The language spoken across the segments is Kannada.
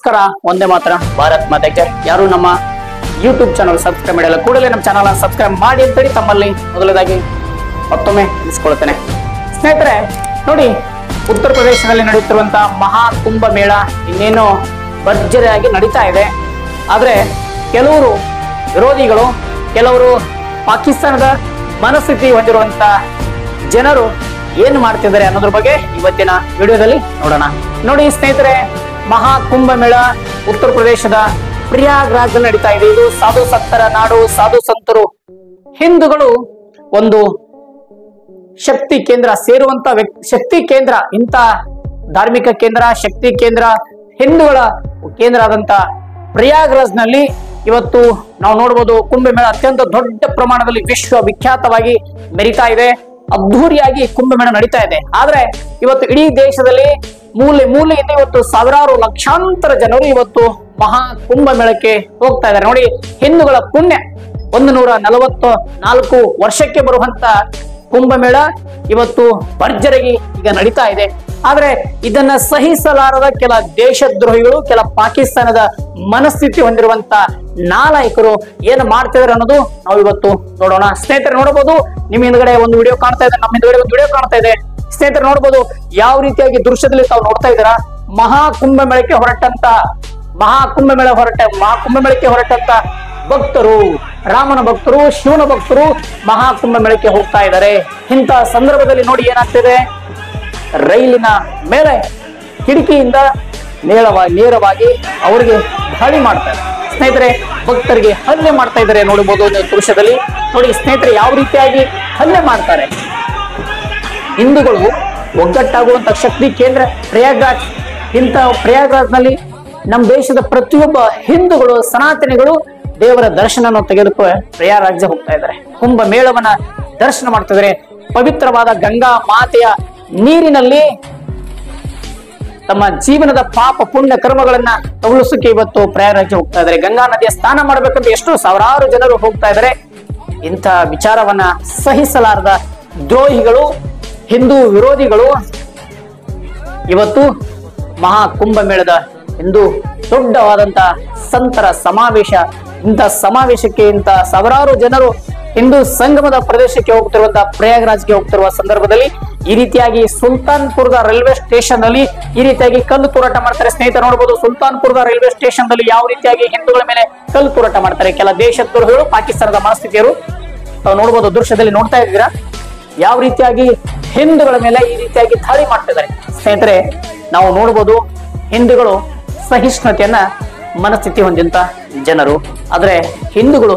ನಮಸ್ಕಾರ, ಒಂದೇ ಮಾತ್ರ, ಭಾರತ್ ಮಾತೆಗೆ ಜೈ. ಯಾರು ನಮ್ಮ ಯೂಟ್ಯೂಬ್ ಚಾನಲ್ ಸಬ್ಸ್ಕ್ರೈಬ್ ಮಾಡಿಲ್ಲ, ಕೂಡಲೇ ನಮ್ಮ ಚಾನಲ್ ಸಬ್ಸ್ಕ್ರೈಬ್ ಮಾಡಿ ಅಂತೇಳಿ ತಮ್ಮಲ್ಲಿ ಮೊದಲದಾಗಿ ಮತ್ತೊಮ್ಮೆ ತಿಳಿಸ್ಕೊಳ್ತೇನೆ. ಸ್ನೇಹಿತರೆ ನೋಡಿ, ಉತ್ತರ ಪ್ರದೇಶದಲ್ಲಿ ನಡೆಯುತ್ತಿರುವಂತಹ ಮಹಾ ಕುಂಭ ಮೇಳ ಇನ್ನೇನು ಭರ್ಜರಿಯಾಗಿ ನಡೀತಾ ಇದೆ. ಆದ್ರೆ ಕೆಲವರು ವಿರೋಧಿಗಳು, ಕೆಲವರು ಪಾಕಿಸ್ತಾನದ ಮನಸ್ಥಿತಿ ಹೊಂದಿರುವಂತ ಜನರು ಏನು ಮಾಡ್ತಿದ್ದಾರೆ ಅನ್ನೋದ್ರ ಬಗ್ಗೆ ಇವತ್ತಿನ ವಿಡಿಯೋದಲ್ಲಿ ನೋಡೋಣ. ನೋಡಿ ಸ್ನೇಹಿತರೆ, ಮಹಾ ಕುಂಭ ಮೇಳ ಉತ್ತರ ಪ್ರದೇಶದ ಪ್ರಯಾಗ್ರಾಜ್ ನಡೀತಾ ಇದೆ. ಇದು ಸಾಧು ಸಂತರ ನಾಡು, ಸಾಧು ಸಂತರು, ಹಿಂದೂಗಳು ಒಂದು ಶಕ್ತಿ ಕೇಂದ್ರ ಸೇರುವಂತ ಶಕ್ತಿ ಕೇಂದ್ರ, ಇಂಥ ಧಾರ್ಮಿಕ ಕೇಂದ್ರ, ಶಕ್ತಿ ಕೇಂದ್ರ, ಹಿಂದೂಗಳ ಕೇಂದ್ರ ಆದಂತ ಪ್ರಯಾಗ್ರಾಜ್ ನಲ್ಲಿ ಇವತ್ತು ನಾವು ನೋಡಬಹುದು ಕುಂಭಮೇಳ ಅತ್ಯಂತ ದೊಡ್ಡ ಪ್ರಮಾಣದಲ್ಲಿ ವಿಶ್ವ ವಿಖ್ಯಾತವಾಗಿ ಮೆರಿತಾ ಇದೆ. ಅದ್ಧೂರಿಯಾಗಿ ಕುಂಭಮೇಳ ನಡೀತಾ ಇದೆ. ಆದ್ರೆ ಇವತ್ತು ಇಡೀ ದೇಶದಲ್ಲಿ ಮೂಲೆ ಮೂಲೆಯಿಂದ ಇವತ್ತು ಸಾವಿರಾರು ಲಕ್ಷಾಂತರ ಜನರು ಇವತ್ತು ಮಹಾ ಕುಂಭಮೇಳಕ್ಕೆ ಹೋಗ್ತಾ ಇದ್ದಾರೆ. ನೋಡಿ, ಹಿಂದೂಗಳ ಪುಣ್ಯ 144 ವರ್ಷಕ್ಕೆ ಬರುವಂತ ಕುಂಭಮೇಳ ಇವತ್ತು ಭರ್ಜರಿಗೆ ಈಗ ನಡೀತಾ ಇದೆ. ಆದ್ರೆ ಇದನ್ನ ಸಹಿಸಲಾರದ ಕೆಲ ದೇಶದ್ರೋಹಿಗಳು, ಕೆಲ ಪಾಕಿಸ್ತಾನದ ಮನಸ್ಥಿತಿ ಹೊಂದಿರುವಂತ ನಾಲಾಯಕರು ಏನು ಮಾಡ್ತಿದಾರೆ ಅನ್ನೋದು ನಾವು ಇವತ್ತು ನೋಡೋಣ. ಸ್ನೇಹಿತರೆ ನೋಡಬಹುದು, ನಿಮ್ ಹಿಂದ್ಗಡೆ ಒಂದು ವಿಡಿಯೋ ಕಾಣ್ತಾ ಇದೆ, ನಮ್ಮ ಹಿಂದ್ಗಡೆ ಒಂದು ವಿಡಿಯೋ ಕಾಣ್ತಾ ಇದೆ. ಸ್ನೇಹಿತರೆ ನೋಡಬಹುದು ಯಾವ ರೀತಿಯಾಗಿ ದೃಶ್ಯದಲ್ಲಿ ತಾವು ನೋಡ್ತಾ ಇದ್ದೀರಾ. ಮಹಾ ಕುಂಭಮೇಳಕ್ಕೆ ಹೊರಟಂತ ಭಕ್ತರು, ರಾಮನ ಭಕ್ತರು, ಶಿವನ ಭಕ್ತರು ಮಹಾ ಕುಂಭಮೇಳಕ್ಕೆ ಹೋಗ್ತಾ ಇದ್ದಾರೆ. ಇಂಥ ಸಂದರ್ಭದಲ್ಲಿ ನೋಡಿ ಏನಾಗ್ತಿದೆ, ರೈಲಿನ ಮೇಲೆ ಕಿಟಕಿಯಿಂದ ನೇರವಾಗಿ ಅವರಿಗೆ ದಾಳಿ ಮಾಡ್ತಾರೆ. ಸ್ನೇಹಿತರೆ, ಭಕ್ತರಿಗೆ ಹಲ್ಲೆ ಮಾಡ್ತಾ ಇದ್ದಾರೆ. ನೋಡಬಹುದು ದೃಶ್ಯದಲ್ಲಿ ನೋಡಿ ಸ್ನೇಹಿತರೆ, ಯಾವ ರೀತಿಯಾಗಿ ಹಲ್ಲೆ ಮಾಡ್ತಾರೆ. ಹಿಂದೂಗಳು ಒಗ್ಗಟ್ಟಾಗುವಂತ ಶಕ್ತಿ ಕೇಂದ್ರ ಪ್ರಯಾಗ್ರಾಜ್. ಇಂಥ ಪ್ರಯಾಗ್ರಾಜ್ ನಲ್ಲಿ ನಮ್ಮ ದೇಶದ ಪ್ರತಿಯೊಬ್ಬ ಹಿಂದೂಗಳು, ಸನಾತನಿಗಳು ದೇವರ ದರ್ಶನ ತೆಗೆದುಕೊಂಡು ಪ್ರಯಾಗ್ರಾಜ್ ಹೋಗ್ತಾ ಇದ್ದಾರೆ. ಕುಂಭ ಮೇಳವನ್ನ ದರ್ಶನ ಮಾಡ್ತಾ ಇದ್ದಾರೆ. ಪವಿತ್ರವಾದ ಗಂಗಾ ಮಾತೆಯ ನೀರಿನಲ್ಲಿ ತಮ್ಮ ಜೀವನದ ಪಾಪ ಪುಣ್ಯ ಕರ್ಮಗಳನ್ನ ತಗುಲಿಸಕ್ಕೆ ಇವತ್ತು ಪ್ರಯಾಗ್ರಾಜ್ ಹೋಗ್ತಾ ಇದ್ದಾರೆ. ಗಂಗಾ ನದಿಯ ಸ್ನಾನ ಮಾಡ್ಬೇಕಂತ ಎಷ್ಟು ಸಾವಿರಾರು ಜನರು ಹೋಗ್ತಾ ಇದ್ದಾರೆ. ಇಂಥ ವಿಚಾರವನ್ನ ಸಹಿಸಲಾರದ ದ್ರೋಹಿಗಳು, ಹಿಂದೂ ವಿರೋಧಿಗಳು ಇವತ್ತು ಮಹಾ ಕುಂಭಮೇಳದ ಎಂದು ದೊಡ್ಡವಾದಂತ ಸಂತರ ಸಮಾವೇಶ, ಇಂಥ ಸಮಾವೇಶಕ್ಕೆ ಇಂಥ ಸಾವಿರಾರು ಜನರು ಹಿಂದೂ ಸಂಗಮದ ಪ್ರದೇಶಕ್ಕೆ ಹೋಗ್ತಿರುವಂತಹ ಪ್ರಯಾಗ್ರಾಜ್ಗೆ ಹೋಗ್ತಿರುವ ಸಂದರ್ಭದಲ್ಲಿ ಈ ರೀತಿಯಾಗಿ ಸುಲ್ತಾನ್ಪುರದ ರೈಲ್ವೆ ಸ್ಟೇಷನ್ ನಲ್ಲಿ ಈ ರೀತಿಯಾಗಿ ಕಲ್ಲು ತೂರಾಟ ಮಾಡ್ತಾರೆ. ಸ್ನೇಹಿತರು ನೋಡಬಹುದು, ಸುಲ್ತಾನ್ಪುರದ ರೈಲ್ವೆ ಸ್ಟೇಷನ್ ನಲ್ಲಿ ಯಾವ ರೀತಿಯಾಗಿ ಹಿಂದೂಗಳ ಮೇಲೆ ಕಲ್ಲು ತೂರಾಟ ಮಾಡ್ತಾರೆ ಕೆಲ ದೇಶದ್ರೋಹಿಗಳು, ಪಾಕಿಸ್ತಾನದ ಮನಸ್ಥಿತಿಯರು. ತಾವು ನೋಡಬಹುದು, ದೃಶ್ಯದಲ್ಲಿ ನೋಡ್ತಾ ಇದ್ದೀರಾ ಯಾವ ರೀತಿಯಾಗಿ ಹಿಂದೂಗಳ ಮೇಲೆ ಈ ರೀತಿಯಾಗಿ ದಾಳಿ ಮಾಡ್ತಿದ್ದಾರೆ. ಸ್ನೇಹಿತರೆ, ನಾವು ನೋಡಬಹುದು ಹಿಂದೂಗಳು ಸಹಿಷ್ಣುತೆಯನ್ನ ಮನಸ್ಥಿತಿ ಹೊಂದಿದಂತ ಜನರು. ಆದ್ರೆ ಹಿಂದೂಗಳು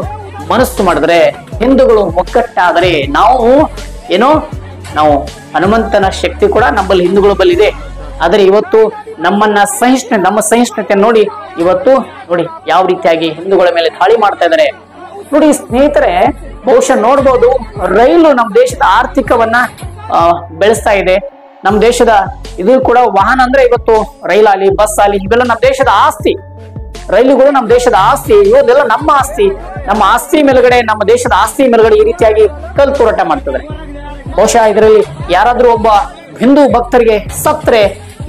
ಮನಸ್ಸು ಮಾಡಿದ್ರೆ, ಹಿಂದೂಗಳು ಒಗ್ಗಟ್ಟಾದರೆ ನಾವು ಹನುಮಂತನ ಶಕ್ತಿ ಕೂಡ ನಮ್ಮಲ್ಲಿ ಹಿಂದೂಗಳ ಬಲ್ಲಿದೆ. ಆದ್ರೆ ಇವತ್ತು ನಮ್ಮ ಸಹಿಷ್ಣುತೆ ನೋಡಿ ಇವತ್ತು ನೋಡಿ ಯಾವ ರೀತಿಯಾಗಿ ಹಿಂದೂಗಳ ಮೇಲೆ ದಾಳಿ ಮಾಡ್ತಾ ಇದ್ದಾರೆ. ನೋಡಿ ಸ್ನೇಹಿತರೆ, ಬಹುಶಃ ನೋಡ್ಬೋದು, ರೈಲು ನಮ್ಮ ದೇಶದ ಆರ್ಥಿಕವನ್ನ ಬೆಳೆಸ್ತಾ ಇದೆ. ನಮ್ಮ ದೇಶದ ಇದು ಕೂಡ ವಾಹನ ಅಂದ್ರೆ ಇವತ್ತು ರೈಲಾಗಲಿ, ಬಸ್ ಆಗಲಿ, ಇವೆಲ್ಲ ನಮ್ಮ ದೇಶದ ಆಸ್ತಿ. ರೈಲುಗಳು ನಮ್ಮ ದೇಶದ ಆಸ್ತಿ, ಇವನ್ನೆಲ್ಲ ನಮ್ಮ ಆಸ್ತಿ. ನಮ್ಮ ಆಸ್ತಿ ಮೇಲ್ಗಡೆ, ನಮ್ಮ ದೇಶದ ಆಸ್ತಿ ಮೇಲ್ಗಡೆ ಈ ರೀತಿಯಾಗಿ ಕಲ್ಲು ತೂರಾಟ ಮಾಡ್ತಿದ್ದಾರೆ. ಬಹುಶಃ ಇದರಲ್ಲಿ ಯಾರಾದ್ರೂ ಒಬ್ಬ ಹಿಂದೂ ಭಕ್ತರಿಗೆ ಸತ್ರೆ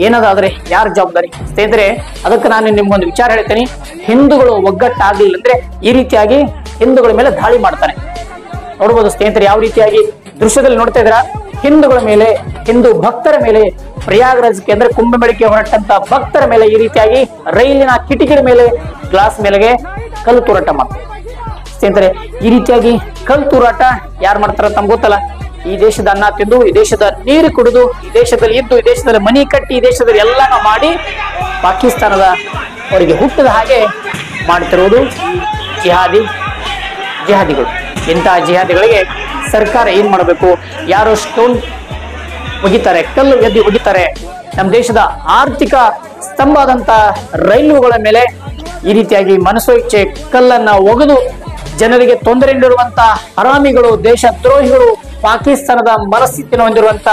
ಏನಾದ್ರೆ ಯಾರ ಜವಾಬ್ದಾರಿ? ಸ್ನೇಹಿತರೆ, ಅದಕ್ಕೆ ನಾನು ನಿಮ್ಗೊಂದು ವಿಚಾರ ಹೇಳ್ತೇನೆ. ಹಿಂದೂಗಳು ಒಗ್ಗಟ್ಟಾಗ್ಲಿಲ್ಲ ಅಂದ್ರೆ ಈ ರೀತಿಯಾಗಿ ಹಿಂದೂಗಳ ಮೇಲೆ ದಾಳಿ ಮಾಡ್ತಾರೆ. ನೋಡ್ಬೋದು ಸ್ನೇಹಿತರೆ, ಯಾವ ರೀತಿಯಾಗಿ ದೃಶ್ಯದಲ್ಲಿ ನೋಡ್ತಾ ಇದ್ದೀರಾ. ಹಿಂದೂಗಳ ಮೇಲೆ, ಹಿಂದೂ ಭಕ್ತರ ಮೇಲೆ, ಪ್ರಯಾಗ್ರಾಜ್ ಕೇಂದ್ರ ಕುಂಭಮೇಳಕ್ಕೆ ಹೊರಟಂತ ಭಕ್ತರ ಮೇಲೆ ಈ ರೀತಿಯಾಗಿ ರೈಲಿನ ಕಿಟಕಿಯ ಮೇಲೆ, ಗ್ಲಾಸ್ ಮೇಲೆಗೆ ಕಲ್ಲು ತೂರಾಟ ಮಾಡ್ತಾರೆ. ಸ್ನೇಹಿತರೆ, ಈ ರೀತಿಯಾಗಿ ಕಲ್ಲು ತೂರಾಟ ಯಾರು ಮಾಡ್ತಾರ ತಮ್ಗೆ ಗೊತ್ತಲ್ಲ. ಈ ದೇಶದ ಅನ್ನ ತಿಂದು, ಈ ದೇಶದ ನೀರು ಕುಡಿದು, ಈ ದೇಶದಲ್ಲಿ ಇದ್ದು, ಈ ದೇಶದಲ್ಲಿ ಮನಿ ಕಟ್ಟಿ, ಈ ದೇಶದಲ್ಲಿ ಎಲ್ಲಾನು ಮಾಡಿ ಪಾಕಿಸ್ತಾನದ ಅವರಿಗೆ ಹುಟ್ಟಿದ ಹಾಗೆ ಮಾಡ್ತಿರುವುದು ಜಿಹಾದಿಗಳು. ಇಂತಹ ಜಿಹಾದಿಗಳಿಗೆ ಸರ್ಕಾರ ಏನ್ ಮಾಡಬೇಕು? ಯಾರು ಸ್ಟೋನ್ ಒಗಿತಾರೆ, ಕಲ್ಲು ಎದ್ದು ಒಗಿತಾರೆ, ನಮ್ಮ ದೇಶದ ಆರ್ಥಿಕ ಸ್ತಂಭ ಆದಂತ ರೈಲುಗಳ ಮೇಲೆ ಈ ರೀತಿಯಾಗಿ ಮನಸೋ ಇಚ್ಛೆ ಕಲ್ಲನ್ನ ಒಗೆದು ಜನರಿಗೆ ತೊಂದರೆ ನೀಡಿರುವಂತ ಹರಾಮಿಗಳು, ದೇಶದ್ರೋಹಿಗಳು, ಪಾಕಿಸ್ತಾನದ ಮನಸ್ಥಿತಿಯನ್ನು ಹೊಂದಿರುವಂತ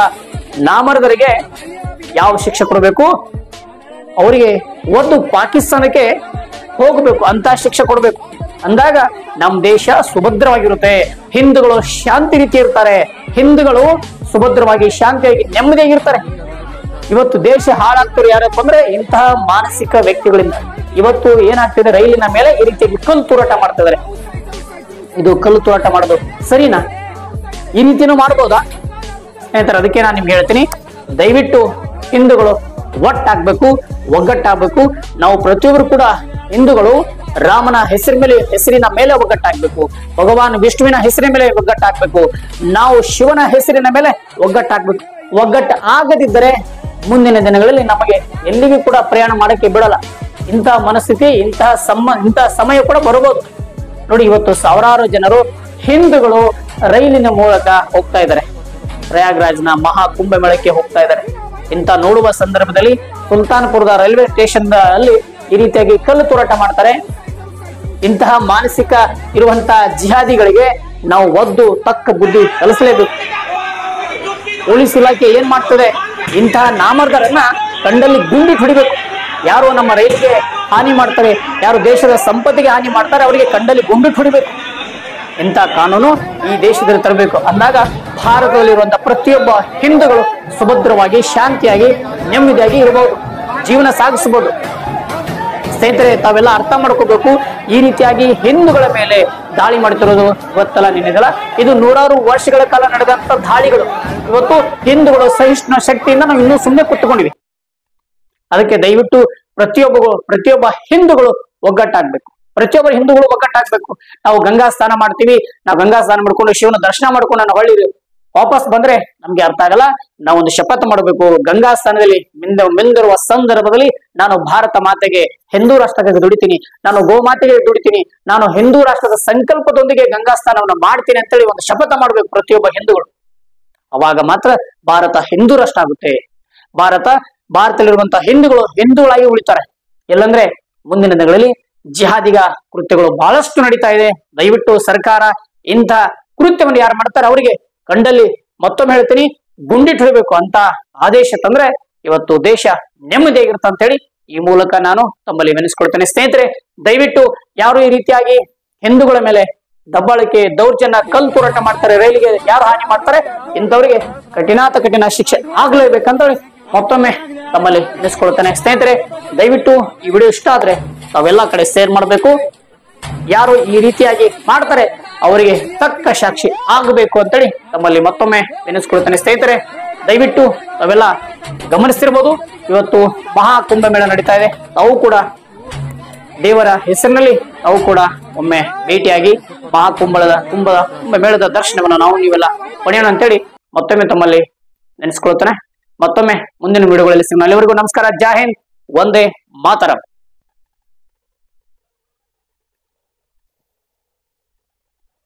ನಾಮರ್ದರಿಗೆ ಯಾವ ಶಿಕ್ಷೆ ಕೊಡಬೇಕು? ಅವರಿಗೆ ಒಂದು ಪಾಕಿಸ್ತಾನಕ್ಕೆ ಹೋಗಬೇಕು ಅಂತ ಶಿಕ್ಷೆ ಕೊಡಬೇಕು. ಅಂದಾಗ ನಮ್ಮ ದೇಶ ಸುಭದ್ರವಾಗಿರುತ್ತೆ. ಹಿಂದೂಗಳು ಶಾಂತಿ ರೀತಿ ಇರ್ತಾರೆ. ಹಿಂದೂಗಳು ಸುಭದ್ರವಾಗಿ, ಶಾಂತಿಯಾಗಿ, ನೆಮ್ಮದಿಯಾಗಿರ್ತಾರೆ. ಇವತ್ತು ದೇಶ ಹಾಳಾಗ್ತಾರೆ ಯಾರಪ್ಪ ಅಂದ್ರೆ ಇಂತಹ ಮಾನಸಿಕ ವ್ಯಕ್ತಿಗಳಿಂದ. ಇವತ್ತು ಏನಾಗ್ತಿದೆ, ರೈಲಿನ ಮೇಲೆ ಈ ರೀತಿಯಾಗಿ ಕಲ್ಲು ತೂರಾಟ ಮಾಡ್ತಿದ್ದಾರೆ. ಇದು ಕಲ್ಲು ತೂರಾಟ ಮಾಡೋದು ಸರಿನಾ? ಈ ರೀತಿನೂ ಮಾಡ್ಬೋದಾ ಸ್ನೇಹಿತರೆ? ಅದಕ್ಕೆ ನಾನು ನಿಮ್ಗೆ ಹೇಳ್ತೀನಿ, ದಯವಿಟ್ಟು ಹಿಂದೂಗಳು ಒಟ್ಟಾಗ್ಬೇಕು, ಒಗ್ಗಟ್ಟಾಗ್ಬೇಕು. ನಾವು ಪ್ರತಿಯೊಬ್ಬರು ಕೂಡ ಹಿಂದೂಗಳು ರಾಮನ ಹೆಸರಿನ ಮೇಲೆ ಒಗ್ಗಟ್ಟಾಗ್ಬೇಕು, ಭಗವಾನ್ ವಿಷ್ಣುವಿನ ಹೆಸರಿನ ಮೇಲೆ ಒಗ್ಗಟ್ಟಾಗ್ಬೇಕು, ನಾವು ಶಿವನ ಹೆಸರಿನ ಮೇಲೆ ಒಗ್ಗಟ್ಟಾಗ್ಬೇಕು. ಒಗ್ಗಟ್ಟು ಆಗದಿದ್ದರೆ ಮುಂದಿನ ದಿನಗಳಲ್ಲಿ ನಮಗೆ ಎಲ್ಲಿಗೂ ಕೂಡ ಪ್ರಯಾಣ ಮಾಡಕ್ಕೆ ಬಿಡಲ್ಲ. ಇಂತಹ ಮನಸ್ಥಿತಿ, ಇಂತಹ ಸಮಯ ಕೂಡ ಬರಬಹುದು. ನೋಡಿ, ಇವತ್ತು ಸಾವಿರಾರು ಜನರು ಹಿಂದೂಗಳು ರೈಲಿನ ಮೂಲಕ ಹೋಗ್ತಾ ಇದ್ದಾರೆ, ಪ್ರಯಾಗ್ರಾಜ್ನ ಮಹಾ ಕುಂಭಮೇಳಕ್ಕೆ ಹೋಗ್ತಾ ಇದ್ದಾರೆ. ಇಂಥ ನೋಡುವ ಸಂದರ್ಭದಲ್ಲಿ ಸುಲ್ತಾನ್ಪುರದ ರೈಲ್ವೆ ಸ್ಟೇಷನ್ ಅಲ್ಲಿ ಈ ರೀತಿಯಾಗಿ ಕಲ್ಲು ತೂರಾಟ ಮಾಡ್ತಾರೆ. ಇಂತಹ ಮಾನಸಿಕ ಇರುವಂತಹ ಜಿಹಾದಿಗಳಿಗೆ ನಾವು ಒದ್ದು ತಕ್ಕ ಬುದ್ಧಿ ಕಲಿಸಲೇಬೇಕು. ಪೊಲೀಸ್ ಇಲಾಖೆ ಏನ್ ಮಾಡ್ತದೆ, ಇಂತಹ ನಾಮರ್ದರನ್ನ ಕಂಡಲ್ಲಿ ಗುಂಡಿ ಹೊಡಿಬೇಕು. ಯಾರು ನಮ್ಮ ರೈಲಿಗೆ ಹಾನಿ ಮಾಡ್ತಾರೆ, ಯಾರು ದೇಶದ ಸಂಪತ್ತಿಗೆ ಹಾನಿ ಮಾಡ್ತಾರೆ, ಅವರಿಗೆ ಕಂಡಲ್ಲಿ ಗುಂಡಿ ಹೊಡಿಬೇಕು. ಇಂಥ ಕಾನೂನು ಈ ದೇಶದಲ್ಲಿ ತರಬೇಕು. ಅಂದಾಗ ಭಾರತದಲ್ಲಿರುವಂತಹ ಪ್ರತಿಯೊಬ್ಬ ಹಿಂದೂಗಳು ಸುಭದ್ರವಾಗಿ, ಶಾಂತಿಯಾಗಿ, ನೆಮ್ಮದಿಯಾಗಿ ಇರಬಹುದು, ಜೀವನ ಸಾಗಿಸಬಹುದು. ಸ್ನೇಹಿತರೆ, ತಾವೆಲ್ಲ ಅರ್ಥ ಮಾಡ್ಕೋಬೇಕು. ಈ ರೀತಿಯಾಗಿ ಹಿಂದೂಗಳ ಮೇಲೆ ದಾಳಿ ಮಾಡ್ತಿರೋದು ಇವತ್ತಲ್ಲ, ನಿನ್ನೆದಲ್ಲ, ಇದು ನೂರಾರು ವರ್ಷಗಳ ಕಾಲ ನಡೆದಂತ ದಾಳಿಗಳು. ಇವತ್ತು ಹಿಂದೂಗಳು ಸಹಿಷ್ಣು ಶಕ್ತಿಯಿಂದ ನಾವು ಇನ್ನೂ ಸುಮ್ಮನೆ ಕೂತ್ಕೊಂಡಿವಿ. ಅದಕ್ಕೆ ದಯವಿಟ್ಟು ಪ್ರತಿಯೊಬ್ಬ ಹಿಂದೂಗಳು ಒಗ್ಗಟ್ಟಾಗ್ಬೇಕು. ಪ್ರತಿಯೊಬ್ಬರು ಹಿಂದೂಗಳು ಒಗ್ಗಟ್ಟಾಗ್ಬೇಕು. ನಾವು ಗಂಗಾ ಸ್ನಾನ ಮಾಡ್ತೀವಿ, ನಾವು ಗಂಗಾ ಸ್ನಾನ ಮಾಡ್ಕೊಂಡು ಶಿವನ ದರ್ಶನ ಮಾಡ್ಕೊಂಡು ನಾನು ಹೊಳ್ಳಿ ವಾಪಸ್ ಬಂದ್ರೆ ನಮ್ಗೆ ಅರ್ಥ ಆಗಲ್ಲ. ನಾವೊಂದು ಶಪಥ ಮಾಡಬೇಕು. ಗಂಗಾ ಸ್ಥಾನದಲ್ಲಿ ಮಿಂದಿರುವ ಸಂದರ್ಭದಲ್ಲಿ ನಾನು ಭಾರತ ಮಾತೆಗೆ, ಹಿಂದೂ ರಾಷ್ಟ್ರಕ್ಕೆ ದುಡಿತೀನಿ, ನಾನು ಗೋ ಮಾತೆಗೆ ದುಡಿತೀನಿ, ನಾನು ಹಿಂದೂ ರಾಷ್ಟ್ರದ ಸಂಕಲ್ಪದೊಂದಿಗೆ ಗಂಗಾ ಸ್ನಾನವನ್ನು ಮಾಡ್ತೀನಿ ಅಂತೇಳಿ ಒಂದು ಶಪಥ ಮಾಡ್ಬೇಕು ಪ್ರತಿಯೊಬ್ಬ ಹಿಂದೂಗಳು. ಅವಾಗ ಮಾತ್ರ ಭಾರತ ಹಿಂದೂ ರಾಷ್ಟ್ರ ಆಗುತ್ತೆ. ಭಾರತದಲ್ಲಿರುವಂತಹ ಹಿಂದೂಗಳಾಗಿ ಉಳಿತಾರೆ. ಇಲ್ಲಂದ್ರೆ ಮುಂದಿನ ದಿನಗಳಲ್ಲಿ ಜಿಹಾದಿಗ ಕೃತ್ಯಗಳು ಬಹಳಷ್ಟು ನಡೀತಾ ಇದೆ. ದಯವಿಟ್ಟು ಸರ್ಕಾರ ಇಂಥ ಕೃತ್ಯವನ್ನು ಯಾರು ಮಾಡ್ತಾರೆ ಅವರಿಗೆ ಕಂಡಲ್ಲಿ, ಮತ್ತೊಮ್ಮೆ ಹೇಳ್ತೀನಿ, ಗುಂಡಿಟ್ಟು ಹೊಡಿಬೇಕು ಅಂತ ಆದೇಶ ತಂದ್ರೆ ಇವತ್ತು ದೇಶ ನೆಮ್ಮದಿಯಾಗಿರುತ್ತೆ ಅಂತ ಹೇಳಿ ಈ ಮೂಲಕ ನಾನು ತಮ್ಮಲ್ಲಿ ವಿನಿಸ್ಕೊಳ್ತೇನೆ. ಸ್ನೇಹಿತರೆ, ದಯವಿಟ್ಟು ಯಾರು ಈ ರೀತಿಯಾಗಿ ಹಿಂದೂಗಳ ಮೇಲೆ ದಬ್ಬಾಳಿಕೆ, ದೌರ್ಜನ್ಯ, ಕಲ್ಲು ತೂರಾಟ ಮಾಡ್ತಾರೆ, ರೈಲಿಗೆ ಯಾರು ಹಾನಿ ಮಾಡ್ತಾರೆ, ಇಂಥವರಿಗೆ ಕಠಿಣ ಶಿಕ್ಷೆ ಆಗ್ಲೇಬೇಕಂತ ಮತ್ತೊಮ್ಮೆ ತಮ್ಮಲ್ಲಿ ವಿನಿಸ್ಕೊಳ್ತೇನೆ. ಸ್ನೇಹಿತರೆ, ದಯವಿಟ್ಟು ಈ ವಿಡಿಯೋ ಇಷ್ಟ ಆದ್ರೆ ತಾವೆಲ್ಲ ಕಡೆ ಶೇರ್ ಮಾಡಬೇಕು. ಯಾರು ಈ ರೀತಿಯಾಗಿ ಮಾಡ್ತಾರೆ ಅವರಿಗೆ ತಕ್ಕ ಸಾಕ್ಷಿ ಆಗಬೇಕು ಅಂತೇಳಿ ತಮ್ಮಲ್ಲಿ ಮತ್ತೊಮ್ಮೆ ವಿನಿಸ್ಕೊಳ್ತೇನೆ. ಸ್ನೇಹಿತರೆ, ದಯವಿಟ್ಟು ತಾವೆಲ್ಲ ಗಮನಿಸ್ತಿರ್ಬೋದು, ಇವತ್ತು ಮಹಾ ಕುಂಭಮೇಳ ನಡೀತಾ ಇದೆ. ತಾವು ಕೂಡ ದೇವರ ಹೆಸರಿನಲ್ಲಿ ತಾವು ಕೂಡ ಒಮ್ಮೆ ಭೇಟಿಯಾಗಿ ಕುಂಭಮೇಳದ ದರ್ಶನವನ್ನು ನೀವೆಲ್ಲ ಪಡೆಯೋಣ ಅಂತೇಳಿ ಮತ್ತೊಮ್ಮೆ ತಮ್ಮಲ್ಲಿ ನೆನೆಸ್ಕೊಳ್ತೇನೆ. ಮತ್ತೊಮ್ಮೆ ಮುಂದಿನ ವಿಡಿಯೋಗಳಲ್ಲಿ ಸಿಗೋಣ. ಅಲ್ಲಿವರೆಗೂ ನಮಸ್ಕಾರ. ಜೈ ಹಿಂದ್, ವಂದೇ ಮಾತರಂ.